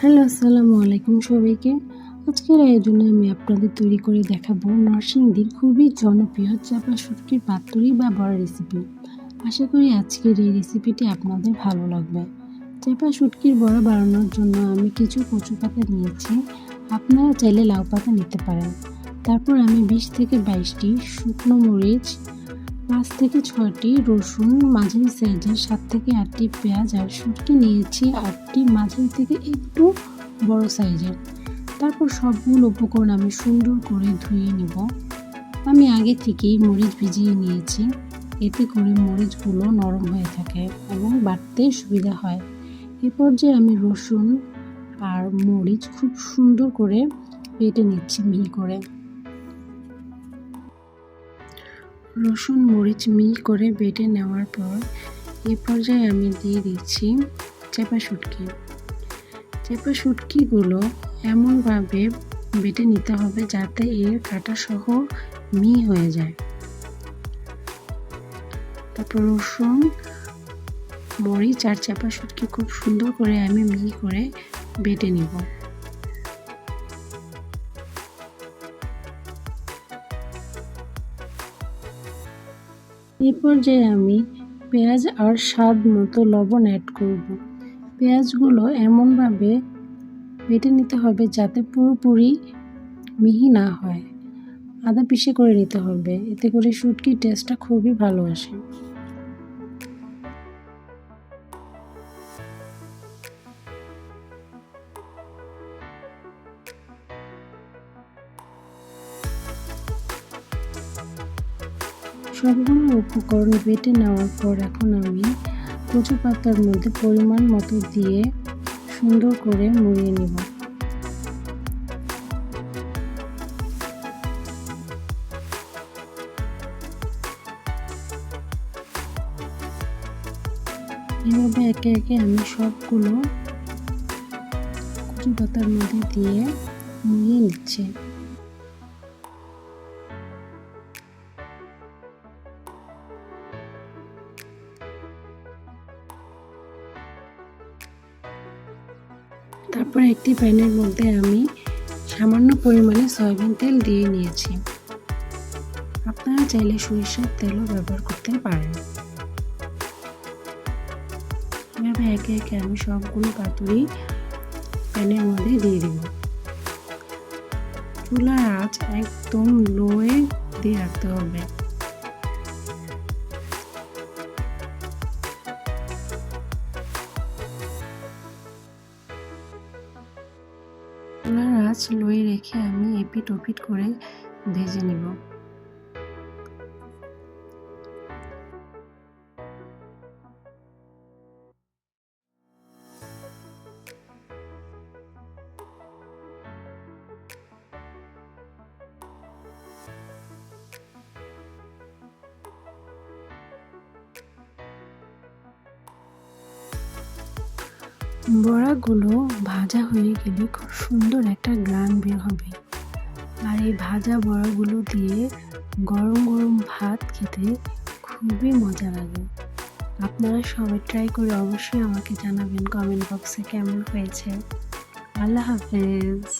Hello, আসসালামু আলাইকুম সবাইকে। আজকের আয়োজনে আমি আপনাদের তৈরি করে দেখাবো নরসিংদীর খুবই জনপ্রিয় চাপা শুটকির পাতুরি বা বড়া রেসিপি। আশা করি আজকের এই রেসিপিটি আপনাদের ভালো লাগবে। চাপা শুটকির বড়া বানানোর জন্য আমি কিছু কচু পাতা নিয়েছি, আপনারা চাইলে লাউ পাতা নিতে পারেন। তারপর আমি 20 থেকে 22টি শুকনো মরিচ, 5 থেকে 6টি রসুন, মাঝারি সাইজের 7 থেকে 8টি পেঁয়াজ আর শুটকি নিয়েছি 8টি মাঝারি থেকে একটু বড় সাইজের। তারপর সবগুলো উপকরণ আমি সুন্দর করে ধুয়ে নেব। আমি আগে থেকেই মরিচ ভিজিয়ে নিয়েছি, এতে করে মরিচগুলো নরম হয়ে থাকে এবং বাটতে সুবিধা হয়। এ পর্যায়ে আমি রসুন আর মরিচ খুব সুন্দর করে বেটে নিচ্ছি মিহি করে। রসুন মরিচ মিহি করে বেটে নেওয়ার পর এই পর্যায়ে আমি দিয়ে দিচ্ছি চাপা শুটকি। চাপা শুটকিগুলো এমনভাবে বেটে নিতে হবে যাতে এর কাঁটা সহ মিহি হয়ে যায়। তারপর রসুন মরিচ আর চাপা শুটকি খুব সুন্দর করে আমি মিহি করে বেটে নিব। এই পর্যায়ে আমি পেঁয়াজ আর স্বাদ মতো লবণ অ্যাড করব। পেঁয়াজগুলো এমনভাবে বেটে নিতে হবে যাতে পুরোপুরি মিহি না হয়, আদা পিষে করে নিতে হবে, এতে করে শুটকির টেস্টটা খুবই ভালো আসে। সবগুলো উপকরণ বেটে নেওয়ার পর এখন আমি কচু পাতার মধ্যে পরিমাণ মতো দিয়ে সুন্দর করে মুড়িয়ে নেব। এভাবে একে একে আমি সবগুলো কচু পাতার মধ্যে দিয়ে মুড়িয়ে নিচ্ছি। তারপর একটি প্যানের মধ্যে আমি সামান্য পরিমাণে সয়াবিন তেল দিয়ে নিয়েছি। আপনারা চাইলে সরিষার তেলও ব্যবহার করতে পারেন। এভাবে একে একে আমি সবগুলো পাতুরি প্যানের মধ্যে দিয়ে দিব। চুলার আঁচ একদম লোয়ে দিয়ে রাখতে হবে। চুলার আঁচ লোয়ে রেখে আমি এপিট ওপিট করে ভেজে নিব। বড়াগুলো ভাজা হয়ে গেলে খুব সুন্দর একটা ঘ্রাণ বের হবে, আর এই ভাজা বড়াগুলো দিয়ে গরম গরম ভাত খেতে খুবই মজা লাগে। আপনারা সবাই ট্রাই করে অবশ্যই আমাকে জানাবেন কমেন্ট বক্সে কেমন হয়েছে। আল্লাহ হাফেজ।